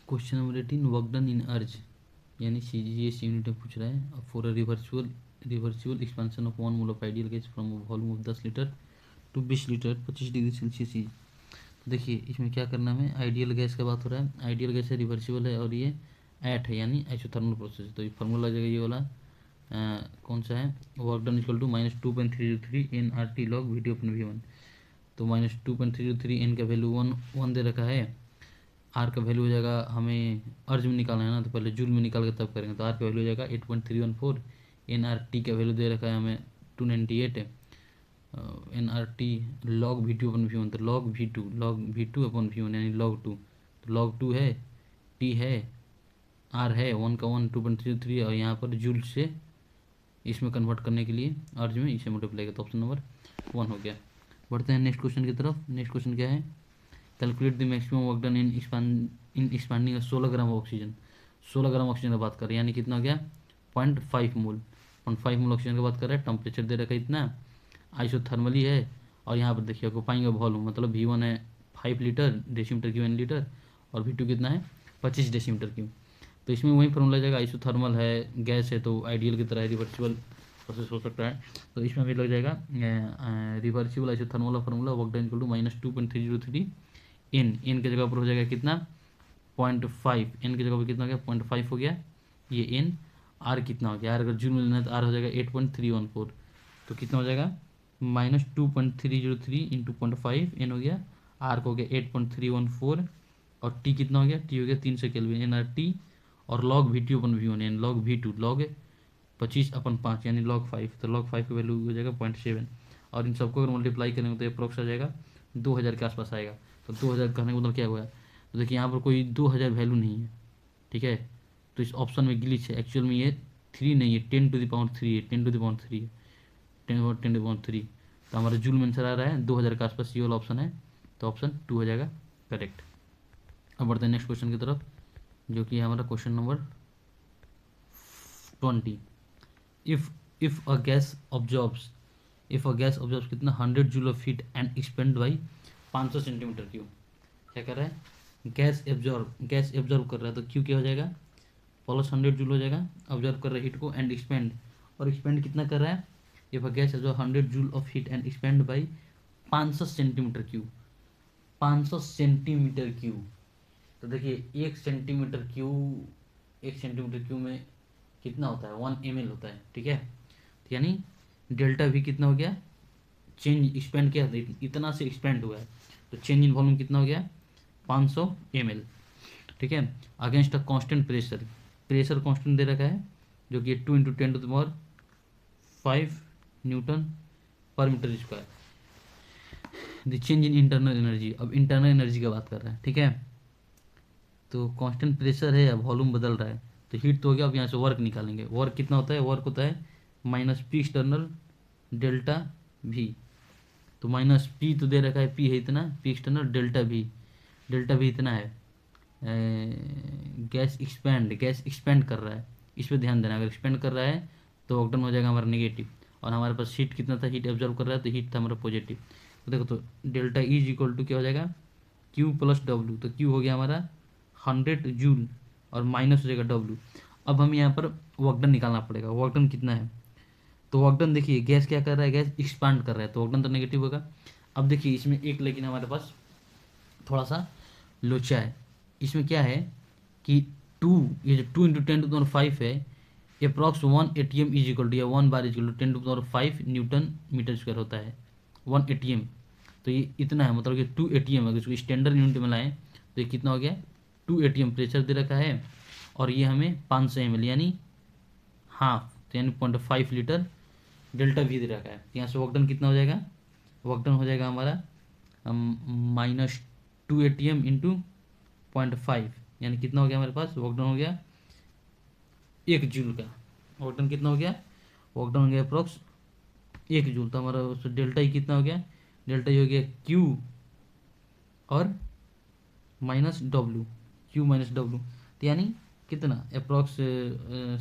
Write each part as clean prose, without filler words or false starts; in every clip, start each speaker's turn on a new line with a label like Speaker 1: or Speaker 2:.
Speaker 1: Question number 18, work done in erg यानी CGS unit में पूछ रहा है for a reversible expansion of 1 mole of ideal gas from volume of 10 litre to 20 litre 25 degree Celsius is. तो देखिए इसमें क्या करना है, आइडियल गैस का बात हो रहा है, आइडियल गैस है, रिवर्सिबल है और ये एट है यानी आइसोथर्मल प्रोसेस। तो ये फार्मूला लगेगा ये वाला कौन सा है, work done equal to -2.303 NRT log VT upon V1। तो -2.303 N का वैल्यू 1 दे रखा है, आर का वैल्यू हो जाएगा, हमें अर्ज में निकालना है ना तो पहले जूल में निकाल के तब करेंगे। तो आर का वैल्यू हो जाएगा 8.314, NRT का वैल्यू दे रखा है हमें 298 है, NRT log V2 अपन V1। तो log V2 अपन V1 यानी log 2। तो log 2 है, T है, R है, 1 का 1 2.33 और यहाँ पर जूल से इसमें कन्वर्ट करने के लिए अर्ज में इसे मल्टीप्लाई किया। तो ऑप्शन नंबर 1 हो गया। बढ़ते हैं नेक्स्ट क्वेश्चन की तरफ। नेक्स्ट क्वेश्चन क्या है, calculate the maximum work done in expanding 16 gram oxygen. 16 gram oxygen की बात कर रहे हैं यानी कितना हो गया 0.5 मोल। 0.5 मोल ऑक्सीजन की बात कर रहे हैं, टेम्परेचर दे रखा है इतना, आइसोथर्मली है और यहाँ पर देखिए आपको पाएंगे वॉल्यूम, मतलब V1 है 5 litre decimetre cube in litre और V2 कितना है 25 डेसीमीटर क्यू। तो इसमें वही फॉर्मूला जाएगा, आइसोथर्मल है, गैस है तो आइडियल की तरह रिवर्सिबल प्रोसेस हो सकता है। तो इसमें भी लग जाएगा रिवर्सिबल आइसोथर्मल का formula work done equal to -2.303 n के जगह पर हो जाएगा कितना 0.5, एन की जगह पर कितना हो गया 0.5 हो गया ये एन। आर कितना हो गया, आर अगर जूल में लेना है तो आर हो जाएगा 8.314। तो कितना हो जाएगा -2.303 इंटू 0.5 एन हो गया, आर को हो गया 8.314 और टी कितना हो गया, टी हो गया 300 केल्विन NRT और लॉग V2 अपन V1 यानी लॉग V2 लॉग 25 अपन 5 यानी लॉग 5। तो लॉग 5 की वैल्यू हो जाएगा 0.7 और इन सबको अगर मल्टीप्लाई करेंगे तो अप्रोक्स आ जाएगा 2000 के आसपास आएगा। तो 2000 करने का मतलब क्या हुआ है, तो देखिए यहाँ पर कोई 2000 वैल्यू नहीं है, ठीक है। तो इस ऑप्शन में ग्लिच है, एक्चुअल में ये 3 नहीं है 10⁻³ है, 10⁻³ है, 10⁻3। तो हमारा जूल में आंसर आ रहा है 2000 के आसपास, ये वाला ऑप्शन है। तो ऑप्शन 2 हो जाएगा करेक्ट। अब बढ़ते हैं नेक्स्ट क्वेश्चन की तरफ जो कि हमारा question number 20। If a gas absorbs कितना 100 joule of heat and expand by 500 centimetre cube. क्या कर रहा है, गैस एब्जॉर्ब कर रहा है तो क्यू क्या हो जाएगा +100 जूल हो जाएगा, ऑब्जर्व कर रहा है हीट को एंड एक्सपेंड, और एक्सपेंड कितना कर रहा है, if a gas absorb 100 joule of heat and expand by 500 centimetre cube. 500 centimetre cube. तो देखिए 1 सेंटीमीटर क्यूब में कितना होता है 1 ml होता है, ठीक है। तो यानी डेल्टा V कितना हो गया, चेंज एक्सपेंड किया इतना से एक्सपेंड हुआ है तो चेंज इन वॉल्यूम कितना हो गया 500 ml, ठीक है। Against a constant pressure constant दे रखा है जो कि 2 × 10⁵ न्यूटन पर metre square. The change in internal energy, अब इंटरनल एनर्जी की बात कर रहा है, ठीक है। तो कांस्टेंट प्रेशर है, अब वॉल्यूम बदल रहा है तो हीट तो हो गया। अब यहाँ से वर्क निकालेंगे, वर्क कितना होता है, वर्क होता है -P एक्सटर्नल डेल्टा V। तो -P तो दे रखा है, P है इतना, P एक्सटर्नल डेल्टा V इतना है। गैस एक्सपेंड कर रहा है, इस पर ध्यान देना, अगर एक्सपेंड कर रहा है तो वर्क डन हो जाएगा हमारा नेगेटिव, और हमारे पास हीट कितना था, हीट एब्जॉर्व कर रहा है तो हीट था हमारा पॉजिटिव। तो देखो तो delta E is equal to क्या हो जाएगा Q + W। तो Q हो गया हमारा 100 जूल और माइनस हो जाएगा W। अब हम यहाँ पर वर्क डन निकालना पड़ेगा, वर्क डन कितना है। तो वर्क डन देखिए गैस क्या कर रहा है, गैस एक्सपांड कर रहा है तो वर्क डन तो नेगेटिव होगा। अब देखिए इसमें एक लेकिन हमारे पास थोड़ा सा लोचा है, इसमें क्या है कि 2 ये जो 2 × 10⁵ है, approx 1 ATM is equal to या 1 bar is equal to 10⁵ newton metre square होता है 1 ATM। तो ये इतना है, मतलब कि 2 ATM अगर इसको स्टैंडर्ड यूनिट में लाएँ तो ये कितना हो गया 2 ATM प्रेशर दे रखा है और ये हमें 500 ml यानी हाफ, तो यानी 0.5 लीटर डेल्टा V दे रखा है। यहाँ से वर्क डन कितना हो जाएगा, वर्क डन हो जाएगा हमारा -2 ATM इंटू 0.5 यानी कितना हो गया हमारे पास, वर्क डन हो गया 1 जूल का। वर्क डन कितना हो गया, वर्क डन हो गया अप्रोक्स 1 जूल। तो हमारा डेल्टा ही कितना हो गया, डेल्टा ही हो गया Q और -W, Q - W। तो यानी कितना अप्रोक्स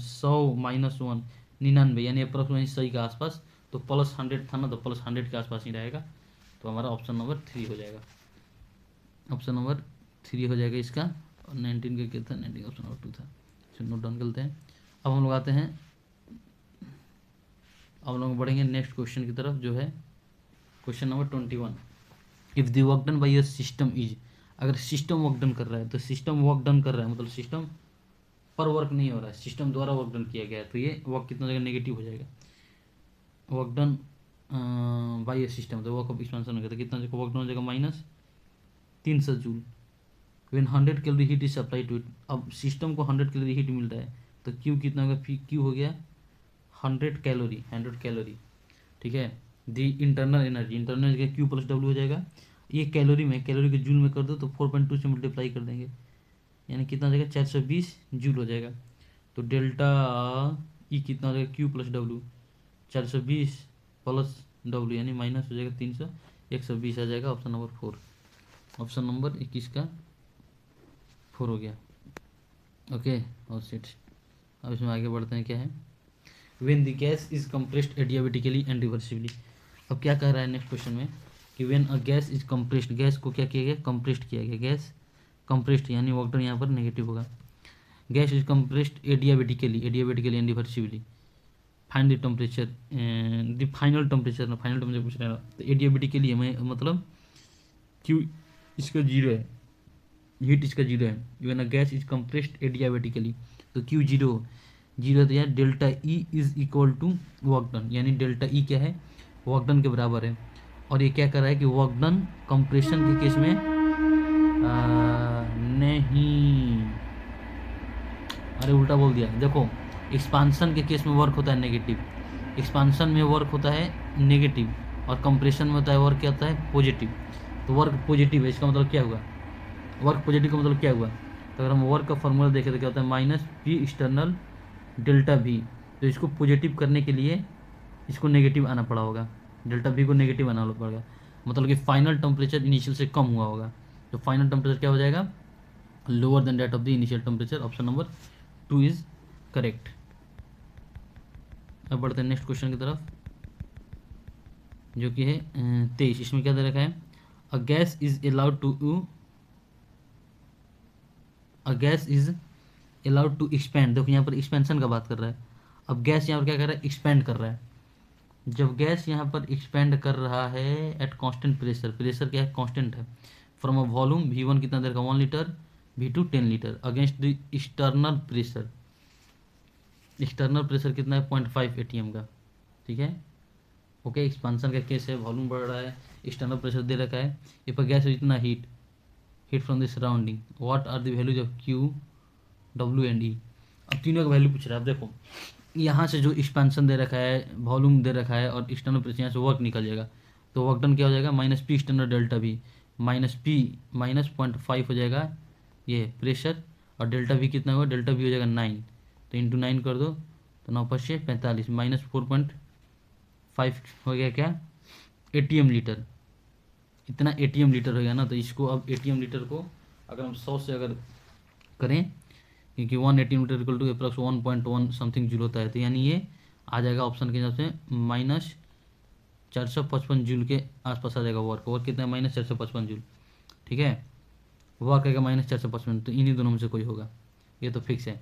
Speaker 1: 100 - 1 99 यानी अप्रोक्स वहीं 100 के आसपास। तो +100 था ना, तो +100 के आसपास ही रहेगा। तो हमारा ऑप्शन नंबर 3 हो जाएगा, ऑप्शन नंबर 3 हो जाएगा इसका और 19 का क्या था, 19 का ऑप्शन नंबर 2 था। चलो नोट डाउन करते हैं। अब हम लोग आते हैं, अब हम लोग बढ़ेंगे नेक्स्ट क्वेश्चन की तरफ, जो है question number 21। If the work done by your system is, अगर सिस्टम वर्क डन कर रहा है, तो सिस्टम वर्क डन कर रहा है मतलब सिस्टम पर वर्क नहीं हो रहा है, सिस्टम द्वारा वर्क डन किया गया है, तो ये वर्क कितना जगह नेगेटिव हो जाएगा। Work done by A system, तो वर्क ऑफ एक्सपेंशन हो गया, तो कितना जगह वर्क डन हो जाएगा -300 joule. When 100 calorie heat is supply to it, अब सिस्टम को 100 कैलोरी हीट मिल रहा है, तो क्यू कितना होगा, क्यू हो गया 100 कैलोरी, ठीक है। दी internal energy, internal energy Q plus W हो जाएगा। ये कैलोरी में, कैलोरी के जूल में कर दो तो 4.2 से मल्टीप्लाई कर देंगे, यानी कितना हो जाएगा 420 जूल हो जाएगा। तो डेल्टा ई कितना हो जाएगा, Q plus W, 420 plus W यानी माइनस हो जाएगा 300, 120 आ जाएगा। ऑप्शन नंबर 4, ऑप्शन नंबर 21 का 4 हो गया। ओके और सेट। अब इसमें आगे बढ़ते हैं, क्या है, when the gas is compressed adiabatically and reversibly. अब क्या कह रहा है नेक्स्ट क्वेश्चन में कि when a gas is compressed, gas को क्या किया गया, कंप्रेस्ड किया गया, गैस कंप्रेस्ड यानी वर्क डन यहाँ पर नेगेटिव होगा। Gas is compressed adiabatically and reversibly, find the temperature, the final temperature ना, फाइनल टेम्परेचर पूछ रहा है, तो एडियाबेटिकली है मतलब क्यू इसका 0 है, हीट इसका 0 है। When a gas is compressed adiabatically, तो क्यू 0 तो यार delta E is equal to work done, यानी डेल्टा ई क्या है, वर्क डन के बराबर है। और ये क्या कर रहा है कि वर्क डन कंप्रेशन के केस में नहीं, अरे उल्टा बोल दिया, देखो एक्सपांसन के केस में वर्क होता है नेगेटिव, एक्सपांसन में वर्क होता है नेगेटिव, और कंप्रेशन में होता है वर्क क्या होता है, पॉजिटिव। तो वर्क पॉजिटिव है, इसका मतलब क्या हुआ, वर्क पॉजिटिव का मतलब क्या हुआ, तो अगर हम वर्क का फॉर्मूला देखें तो क्या होता है, -P एक्सटर्नल डेल्टा V, तो इसको पॉजिटिव करने के लिए इसको नेगेटिव आना पड़ा होगा, डेल्टा V को नेगेटिव आना पड़ेगा, मतलब कि फाइनल टेम्परेचर इनिशियल से कम हुआ होगा, तो फाइनल टेम्परेचर क्या हो जाएगा, lower than that of the initial temperature. Option number 2 is correct. अब बढ़ते हैं नेक्स्ट क्वेश्चन की तरफ, जो कि है 23। इसमें क्या दे रखा है, a gas is allowed to expand, देखो यहाँ पर एक्सपेंशन का बात कर रहा है। अब गैस यहाँ पर क्या कर रहा है, एक्सपेंड कर रहा है। जब गैस यहाँ पर एक्सपेंड कर रहा है एट कांस्टेंट प्रेशर, प्रेशर क्या है, कांस्टेंट है, फ्रॉम अ वॉल्यूम V1 कितना देर का 1 litre, V2 10 litre, against the external pressure, external pressure कितना है 0.5 ATM का, ठीक है। ओके एक्सपांसन का केस है, वॉल्यूम बढ़ रहा है, एक्सटर्नल प्रेशर दे रखा है, ये पर गैस इतना heat from the surrounding, what are the values of Q, W and E। अब तीनों का वैल्यू पूछ रहा है। अब देखो यहाँ से जो एक्सपेंशन दे रखा है, वॉल्यूम दे रखा है, और एक्सटर्नल प्रेशर यहाँ से वर्क निकल जाएगा, तो वर्क डन क्या हो जाएगा, -P external delta V, -P -0.5 हो जाएगा ये प्रेशर, और डेल्टा V कितना होगा, डेल्टा V हो जाएगा 9, तो इंटू 9 कर दो, तो 9 × 6 45, -4.5 हो गया क्या, ATM लीटर, इतना ATM लीटर हो गया ना। तो इसको अब ATM लीटर को अगर हम 100 से अगर करें, क्योंकि 1 ATM litre equal to approx 1.1 something joule होता है, तो यानी ये आ जाएगा ऑप्शन के हिसाब से -455 जूल के आसपास आ जाएगा। वर्क कितना है, -455 जूल, ठीक है। वर्क आएगा -455, तो इन्हीं दोनों में से कोई होगा, ये तो फिक्स है।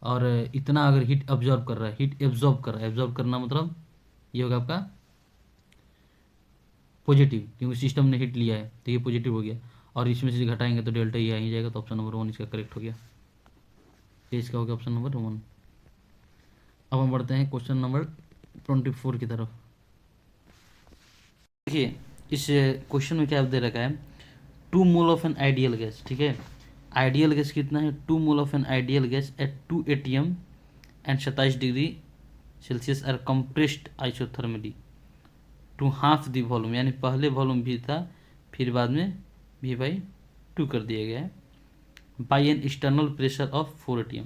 Speaker 1: और इतना अगर हीट ऑब्जॉर्व कर रहा है, हीट एब्जॉर्ब कर रहा है, एब्जॉर्ब करना मतलब ये होगा आपका पॉजिटिव, क्योंकि सिस्टम ने हीट लिया है, तो ये पॉजिटिव हो गया, और इसमें से घटाएंगे तो डेल्टा ये आ ही जाएगा, तो ऑप्शन नंबर 1 इसका करेक्ट हो गया, तो इसका हो गया ऑप्शन नंबर 1। अब हम बढ़ते हैं क्वेश्चन नंबर 24 की तरफ। देखिए इस क्वेश्चन में क्या दे रखा है, 2 mole of an ideal gas, ठीक है। आइडियल गैस कितना है, 2 mole of an ideal gas at 2 ATM and 27 degree Celsius are compressed isothermally to half the volume, यानी पहले वॉल्यूम भी था, फिर बाद में V/2 कर दिया गया है, by N external pressure of 4 ATM।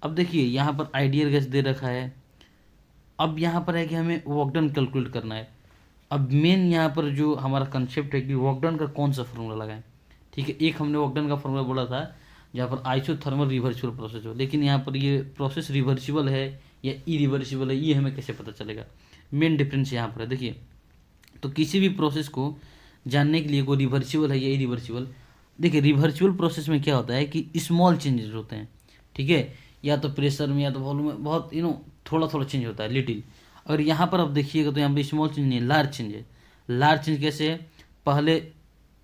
Speaker 1: अब देखिए यहाँ पर आइडियल गैस दे रखा है, अब यहाँ पर है कि हमें वर्क डन कैलकुलेट करना है। अब मेन यहाँ पर जो हमारा कंसेप्ट है कि वर्क डन का कौन सा फॉर्मूला लगाएं, ठीक है। एक हमने वर्क डन का फॉर्मूला बोला था जहाँ पर आइसोथर्मल रिवर्सिबल प्रोसेस हो, लेकिन यहाँ पर ये प्रोसेस रिवर्सिबल है या इरिवर्सिबल है, ये हमें कैसे पता चलेगा, मेन डिफरेंस यहाँ पर है। देखिए तो किसी भी प्रोसेस को जानने के लिए वो रिवर्सिबल है या इरिवर्सिबल, देखिए रिवर्चुअल प्रोसेस में क्या होता है कि स्मॉल चेंजेस होते हैं, ठीक है, या तो प्रेशर में या तो वॉल्यूम में बहुत थोड़ा थोड़ा चेंज होता है, लिटिल। अगर यहाँ पर आप देखिएगा तो यहाँ पे स्मॉल चेंज नहीं है, लार्ज चेंज है। लार्ज चेंज कैसे है? पहले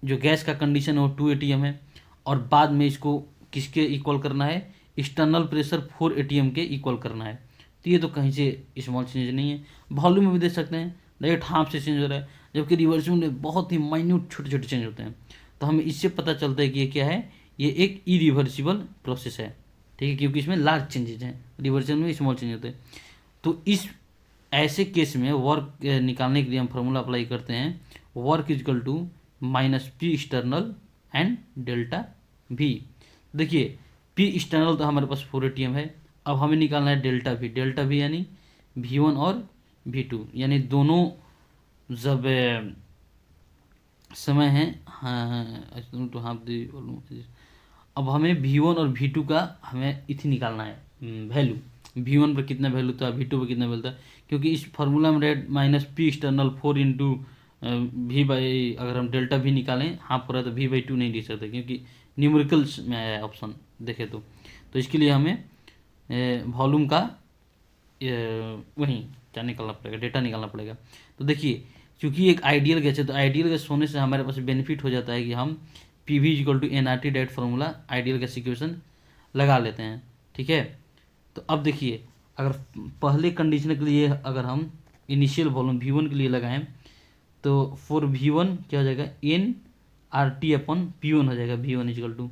Speaker 1: जो गैस का कंडीशन है वो 2 ATM है, और बाद में इसको किसके इक्वल करना है? एक्सटर्नल प्रेशर 4 ATM के इक्वल करना है। तो ये तो कहीं से स्मॉल चेंज नहीं है। वॉल्यूम में भी देख सकते हैं, डायरेक्ट हाफ से चेंज हो रहा है, जबकि रिवर्सिबल में बहुत ही माइन्यूट छोटे छोटे चेंज होते हैं। तो हमें इससे पता चलता है कि ये क्या है, ये एक इरिवर्सिबल प्रोसेस है, ठीक है, क्योंकि इसमें लार्ज चेंजेज हैं, रिवर्सिबल में स्मॉल चेंज होते हैं। तो इस ऐसे केस में वर्क निकालने के लिए हम फार्मूला अप्लाई करते हैं, work equal to minus P external and delta भी। देखिए पी एक्सटर्नल तो हमारे पास 4 ATM है, अब हमें निकालना है डेल्टा भी। डेल्टा भी यानी V1 और V2, यानी दोनों जब समय है, हाँ तो हाँ अब हमें V1 और V2 का हमें इथी निकालना है वैल्यू। V1 पर कितना वैल्यू था, V2 पर कितना वैल्यू था, क्योंकि इस फार्मूला में रेड minus P external 4 into V by, अगर हम डेल्टा भी निकालें हाफ पर है तो V/2 नहीं लिख सकते, क्योंकि न्यूमेरिकल्स में आया है ऑप्शन देखे तो इसके लिए हमें वॉल्यूम का वहीं क्या निकालना पड़ेगा, डेटा निकालना पड़ेगा। तो देखिए क्योंकि एक आइडियल गैस है, तो आइडियल गैस होने से हमारे पास बेनिफिट हो जाता है कि हम P V equal to NRT direct formula ideal gas equation लगा लेते हैं, ठीक है। तो अब देखिए अगर पहले कंडीशन के लिए अगर हम इनिशियल वॉल्यूम V1 के लिए लगाएं तो फॉर V1 क्या हो जाएगा, NRT अपन P1 हो जाएगा। V1 इक्वल टू,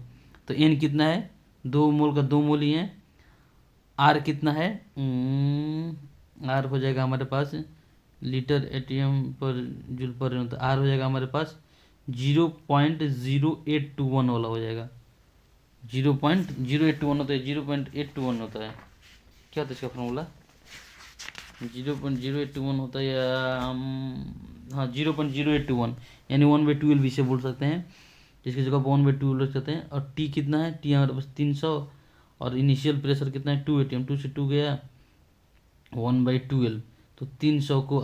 Speaker 1: तो N कितना है, 2 मोल का 2 मोल ही है। R कितना है, R हो जाएगा हमारे पास लीटर ATM पर जूल पर मिनट, तो R हो जाएगा हमारे पास 0.0821 वाला हो जाएगा। 0.0821 होता है, 0.821 होता है, क्या होता है इसका फॉर्मूला, 0.0821 होता है या हाँ 0.0821, यानी 1/12 भी इसे बोल सकते हैं, जिसकी जगह 1/12 रख सकते हैं। और T कितना है, T हमारे पास 300, और इनिशियल प्रेशर कितना है 2 ATM, 2 से 2 गया 1/12। तो 300 को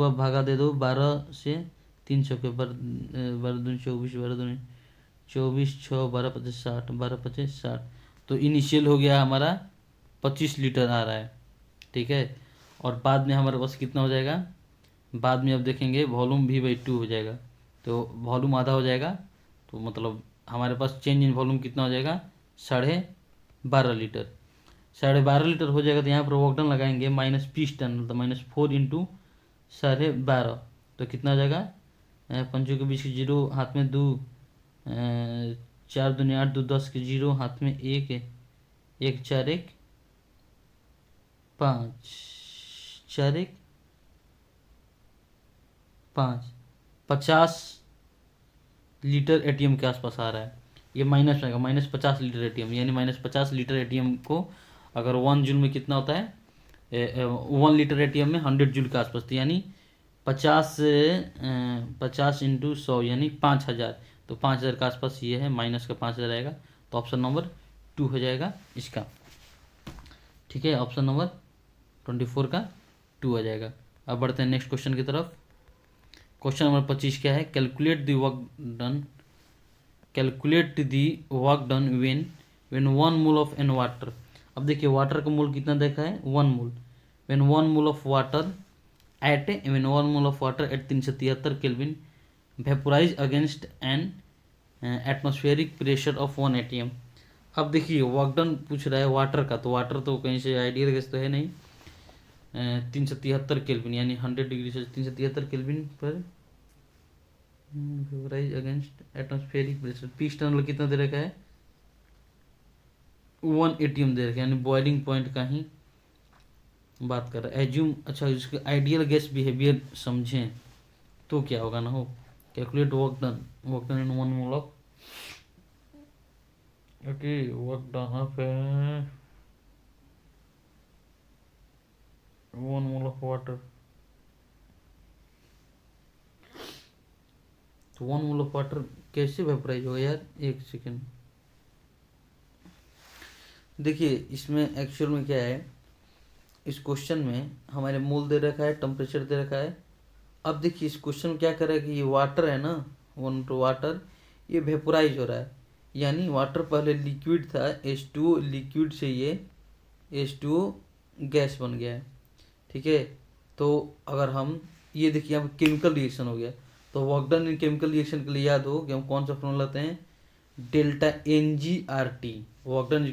Speaker 1: आप भागा दे दो 12 से, 300 के 12 24, 12 24, 6 12 25 60, 12 25 60, तो इनिशियल हो गया हमारा 25 लीटर आ रहा है, ठीक है। और बाद में हमारे पास कितना हो जाएगा, बाद में अब देखेंगे वॉल्यूम V/2 हो जाएगा, तो वॉल्यूम आधा हो जाएगा, तो मतलब हमारे पास चेंज इन वॉल्यूम कितना हो जाएगा, 12.5 लीटर। 12.5 लीटर हो जाएगा, तो यहाँ पर वर्क डन लगाएंगे माइनस पी एक्सटर्नल, तो -4 इंटू 12.5, तो कितना हो जाएगा, पंचों के बीच के जीरो, हाथ में 2, 4 दूनी 8, 2 10 के जीरो, हाथ में 1 है, 1 4 1 5, 4 1 5, 50 लीटर ATM के आसपास आ रहा है। ये माइनस रहेगा, -50 लीटर ATM, यानी -50 लीटर ATM को अगर 1 जूल में कितना होता है, 1 लीटर ATM में 100 जूल के आसपास, तो यानी 50 इंटू 100 यानी 5000, तो 5000 के आसपास ये है, माइनस का 5000 आएगा, तो ऑप्शन नंबर 2 हो जाएगा इसका, ठीक है। ऑप्शन नंबर 24 का 2 आ जाएगा। अब बढ़ते हैं नेक्स्ट क्वेश्चन की तरफ। क्वेश्चन नंबर 25 क्या है, calculate the work done when 1 mole of an water. अब देखिए वाटर का मोल कितना देखा है, 1 mole, when 1 mole of water at 373 kelvin vaporise against an atmospheric pressure of 1 ATM। अब देखिए वर्क डन पूछ रहा है वाटर का, तो वाटर तो कहीं से आइडियल गैस तो है नहीं, 373 केल्विन यानी 100 डिग्री से 373 केल्विन पर vaporise against atmospheric pressure. P external कितना दे रखा है, 1 ATM दे रखा है, यानी बॉइलिंग पॉइंट का ही बात कर रहा है। एज्यूम, अच्छा इसके आइडियल गैस बिहेवियर समझें तो क्या होगा ना, हो calculate work done in 1 mole of, okay work done of 1 mole of water, तो 1 मोल ऑफ वाटर कैसे वेपोराइज होगा यार, एक सेकेंड। देखिए इसमें एक्चुअल में क्या है, इस क्वेश्चन में हमारे मोल दे रखा है, टेम्परेचर दे रखा है। अब देखिए इस क्वेश्चन में क्या कर रहा है कि ये वाटर है ना, वाटर, ये वेपोराइज हो रहा है, यानी वाटर पहले लिक्विड था, H2O लिक्विड से ये H2O गैस बन गया है। ठीक है, तो अगर हम ये देखिए यहाँ केमिकल रिएक्शन हो गया, तो वर्क डन इन केमिकल रिएक्शन के लिए याद हो कि हम कौन सा फॉर्मूला लाते हैं, delta NgRT, work done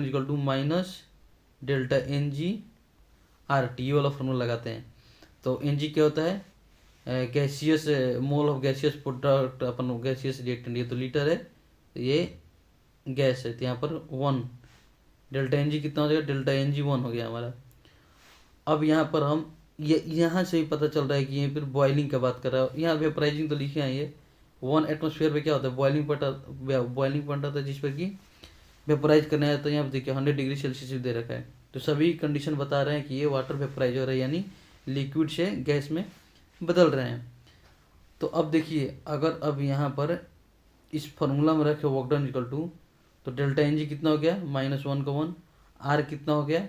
Speaker 1: equal to minus delta NgRT, ये वाला फॉर्मूला लगाते हैं। तो Ng क्या होता है, gaseous mole of gaseous product upon gaseous reactant, ये तो लीटर है, तो ये गैस है, तो यहाँ पर 1, डेल्टा Ng कितना हो जाएगा, डेल्टा Ng 1 हो गया हमारा। अब यहाँ पर हम ये यहाँ से ही पता चल रहा है कि ये फिर बॉइलिंग का बात कर रहा है, यहाँ वेपराइजिंग तो लिखे हैं, ये 1 एटमोसफेयर पे क्या होता है, बॉइलिंग पॉइंट आता है, जिस पर कि वेपराइज करना है। तो यहाँ पर देखिए 100 डिग्री सेल्सियस दे रखा है, तो सभी कंडीशन बता रहे हैं कि ये वाटर वेपराइज हो रहा है, यानी लिक्विड से गैस में बदल रहे हैं। तो अब देखिए अगर अब यहाँ पर इस फार्मूला में रखे वर्क डन इक्वल टू, तो डेल्टा Ng कितना हो गया, -1 का 1, आर कितना हो गया,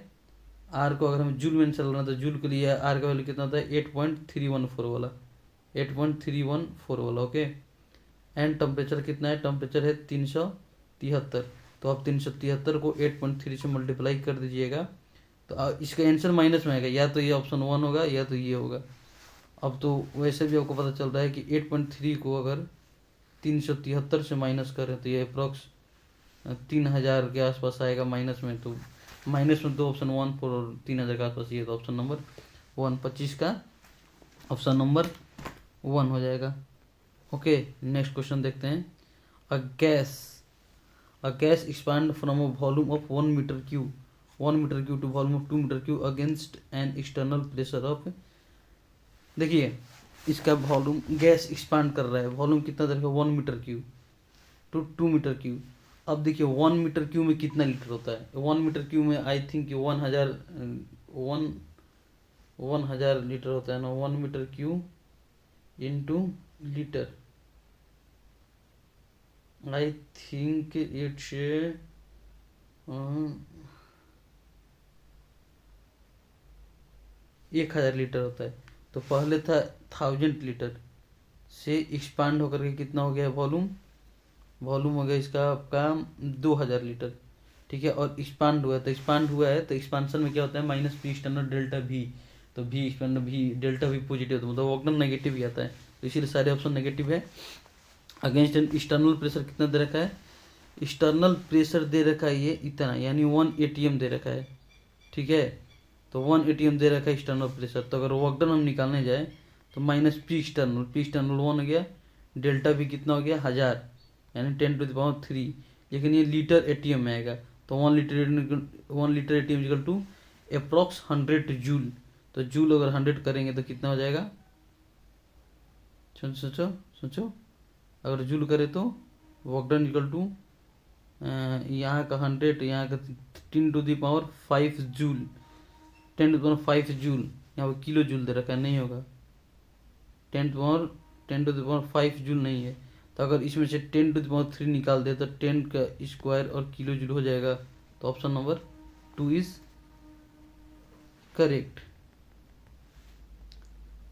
Speaker 1: आर को अगर हम जूल में चल रहे हैं तो जूल के लिए आर का वैल्यू कितना होता है, 8.314 वाला, 8.314 वाला, ओके। एंड टेम्परेचर कितना है, टेम्परेचर है 373, तो आप 373 को 8.3 से मल्टीप्लाई कर दीजिएगा, तो इसका आंसर माइनस में आएगा, या तो ये ऑप्शन 1 होगा या तो ये होगा। अब तो वैसे भी आपको पता चल रहा है कि 8.3 को अगर 373 से माइनस करें तो ये अप्रॉक्स 3000 के आसपास आएगा माइनस में, तो माइनस में तो ऑप्शन 1 और 3000 के आसपास, ये तो ऑप्शन नंबर 1, 25 का ऑप्शन नंबर 1 हो जाएगा। ओके, नेक्स्ट क्वेश्चन देखते हैं। A gas expand from a volume of 1 metre cube to volume of 2 metre cube against an external pressure of, देखिए इसका वॉल्यूम, गैस एक्सपांड कर रहा है, वॉल्यूम कितना दे रखा है, 1 metre cube to 2 metre cube. अब देखिए 1 मीटर क्यूब में कितना लीटर होता है, 1 मीटर क्यूब में आई थिंक 1000 लीटर होता है ना, 1 metre cube into litre, I think it's 1000 litre होता है। तो पहले था 1000 लीटर से एक्सपांड होकर के कितना हो गया, वॉल्यूम हो गया इसका आपका 2000 लीटर। ठीक है, और एक्सपांड हुआ है, तो एक्सपांशन में क्या होता है, माइनस पी एक्सटर्नल डेल्टा भी, तो भी एक्सपांड भी डेल्टा भी पॉजिटिव, तो मतलब वर्क डन नेगेटिव ही आता है, तो इसीलिए सारे ऑप्शन नेगेटिव है। अगेंस्ट एक्सटर्नल प्रेशर कितना दे रखा है, एक्सटर्नल प्रेशर दे रखा है ये इतना, यानी 1 ATM दे रखा है। ठीक है, तो 1 ATM दे रखा है एक्सटर्नल प्रेशर, तो अगर वर्क डन हम निकालने जाए तो माइनस पी एक्सटर्नल 1 हो गया, डेल्टा भी कितना हो गया 1000, यानी 10⁻3, लेकिन ये लीटर ATM में आएगा, तो 1 litre ATM equal to approx 100 joule, तो जूल अगर 100 करेंगे तो कितना हो जाएगा, सोचो अगर जूल करे तो वर्क डन इक्वल टू यहाँ का 100, यहाँ का 10⁵ जूल, 10⁵ जूल, यहाँ पर किलो जूल दे रखा है, नहीं होगा, 10⁵ जूल नहीं है, तो अगर इसमें से 10⁻3 निकाल दे तो 10 का स्क्वायर और किलो जूल हो जाएगा, तो ऑप्शन नंबर 2 इज करेक्ट।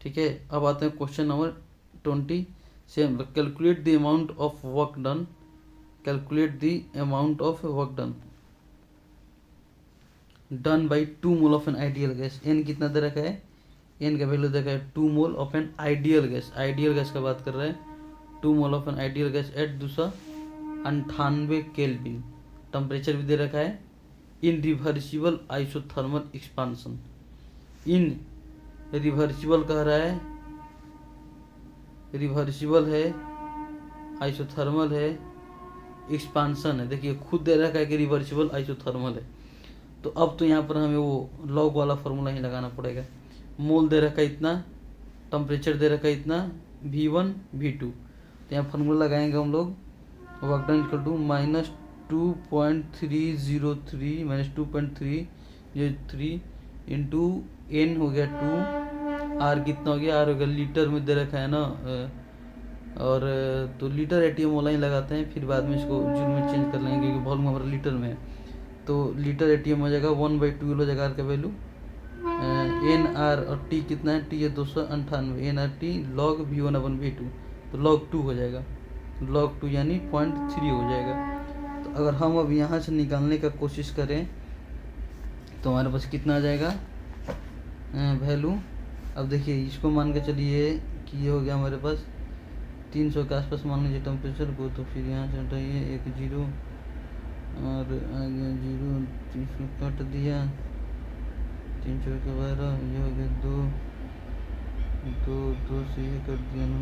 Speaker 1: ठीक है, अब आते हैं question number 20, same, calculate the amount of work done, done by 2 mole of an ideal gas. N कितना दे रखा है, एन का वैल्यू देखा है 2 mole of an ideal gas का बात कर रहा है, 2 mole of an ideal gas eight 298 kelvin, temperature भी दे रखा है, इन रिवर्सिबल आइसोथर्मल एक्सपांसन, इन रिवर्सिबल कह रहा है, रिवर्सिबल है, आइसोथर्मल है, एक्सपांसन है, देखिए खुद दे रखा है कि रिवर्सिबल आइसोथर्मल है, तो अब तो यहाँ पर हमें वो लॉग वाला फार्मूला ही लगाना पड़ेगा। मोल दे रखा है इतना, टेम्परेचर दे रखा है इतना, V1 V2, तो यहाँ फार्मूला लगाएंगे हम लोग, work done equal to -2.303 into N हो गया 2, R कितना हो गया, R हो गया लीटर में दे रखा है ना, और तो लीटर ATM वाला ही लगाते हैं, फिर बाद में इसको जूल में चेंज कर लेंगे क्योंकि वॉल्यूम हमारा लीटर में है, तो लीटर ATM हो जाएगा 1/2 हो जाएगा R का वैल्यू, NR और T कितना है, T है 298, NRT log V1/V2, तो log 2 हो जाएगा, log 2 यानी 0.3 हो जाएगा। तो अगर हम अब यहाँ से निकालने का कोशिश करें तो हमारे पास कितना आ जाएगा वैल्यू। अब देखिए इसको मान के चलिए कि ये हो गया हमारे पास 300 के आसपास मान लीजिए टेम्परेचर को, तो फिर यहाँ से हटाइए एक जीरो और आ गया जीरो, 300 काट दिया, 300 के 12, ये हो गया दो दो दो से ये कर दिया ना,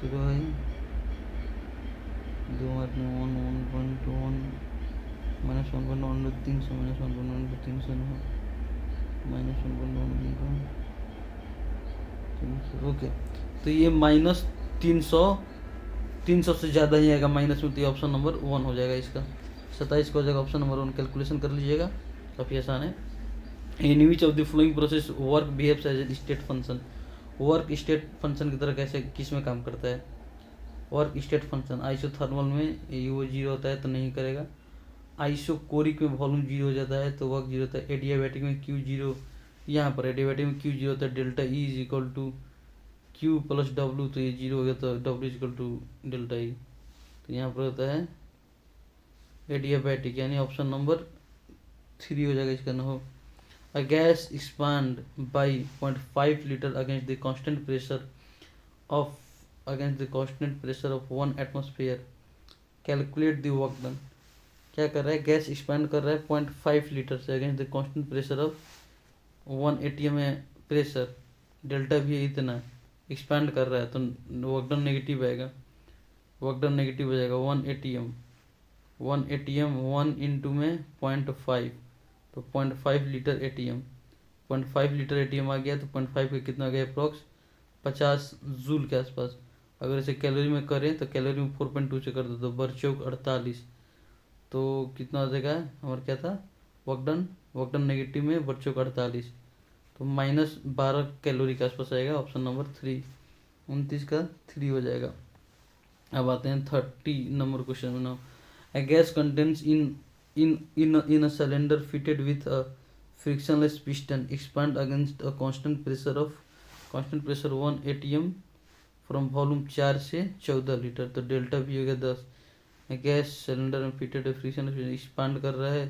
Speaker 1: जीरो है, दो आठ में 1.1 माइनस 1.1 300 माइनस 1.1 300 माइनस 1.1 300। ओके, तो ये -300 से ज़्यादा ही आएगा माइनस में, तो ऑप्शन नंबर 1 हो जाएगा इसका। 27 का हो जाएगा ऑप्शन नंबर 1। कैलकुलेशन कर लीजिएगा, काफ़ी आसान है। In which of the following process work behaves as a state function. Work state function की तरह कैसे किस में काम करता है? वर्क स्टेट फंक्शन आइसोथर्मल में वो जीरो होता है तो नहीं करेगा, आइसोकोरिक में वॉल्यूम जीरो हो जाता है तो वर्क जीरो होता है, एडियाबैटिक में क्यू जीरो, यहाँ पर एडियाबैटिक में क्यू जीरो होता है, delta E is equal to Q plus W, तो ये जीरो हो गया तो W is equal to delta E, तो यहाँ पर होता है एडियाबैटिक, यानी ऑप्शन नंबर 3 हो जाएगा इसका। न हो a gas expand by 0.5 liter against the constant pressure of 1 atmosphere, calculate the work done। क्या कर रहा है? गैस एक्सपैंड कर रहा है 0.5 लीटर से against the constant pressure of 1 ATM है प्रेशर, डेल्टा भी है इतना, एक्सपैंड कर रहा है तो वर्क डन नेगेटिव आएगा, वर्क डन नेगेटिव हो जाएगा। 1 एटीएम 1 इंटू में 0.5, तो 0.5 लीटर एटीएम, 0.5 लीटर एटीएम आ गया, तो 0.5 का कितना आ गया अप्रॉक्स 50 जूल के आसपास। अगर इसे कैलोरी में करें तो कैलोरी में 4.2 से कर दो तो बरचौक 48, तो कितना हो जाएगा हमारा क्या था वर्क डन नेगेटिव में बरचौक 48, तो -12 कैलोरी के आसपास आएगा, ऑप्शन नंबर 3। 29 का 3 हो जाएगा। अब आते हैं 30 नंबर क्वेश्चन में। Now a gas contains in a cylinder fitted with a frictionless piston expand against a constant pressure 1 atm from volume 4 से 14 लीटर, तो डेल्टा भी हो गया 10। गैस सिलेंडर में फिटेड है, फ्रिक्शनलेस एक्सपांड कर रहा है,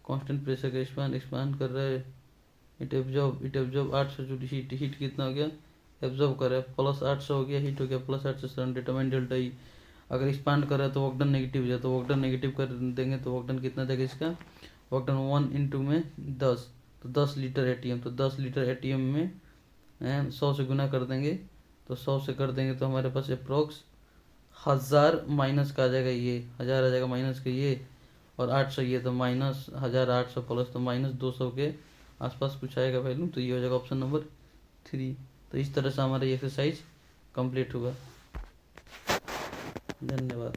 Speaker 1: कांस्टेंट प्रेशर का एक्सपांड कर रहा है, इट एब्जॉर्ब 800 जूल, हीट कितना हो गया एब्जॉर्ब कर रहा है, प्लस 800 हो गया, हीट हो गया प्लस 800, 7 डिटरमाइन डेल्टा ई। अगर एक्सपांड कर रहा है तो वर्कडन नेगेटिव हो जाए, तो वर्कडन नेगेटिव कर देंगे तो वर्कडन कितना देगा इसका, वर्कडन 1 इंटू में 10, तो 10 लीटर एटीएम, तो 10 लीटर एटीएम में 100 से गुना कर देंगे, तो 100 से कर देंगे तो हमारे पास अप्रोक्स 1000 माइनस का आ जाएगा, ये 1000 आ जाएगा माइनस के ये, और 800 ये, तो -1800 प्लस तो -200 के आसपास कुछ आएगा वैल्यू, तो ये हो जाएगा ऑप्शन नंबर 3। तो इस तरह से हमारा ये एक्सरसाइज कंप्लीट हुआ। धन्यवाद।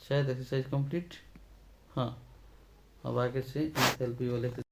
Speaker 1: शायद एक्सरसाइज कंप्लीट, हाँ। अब आगे से एंथैल्पी वाले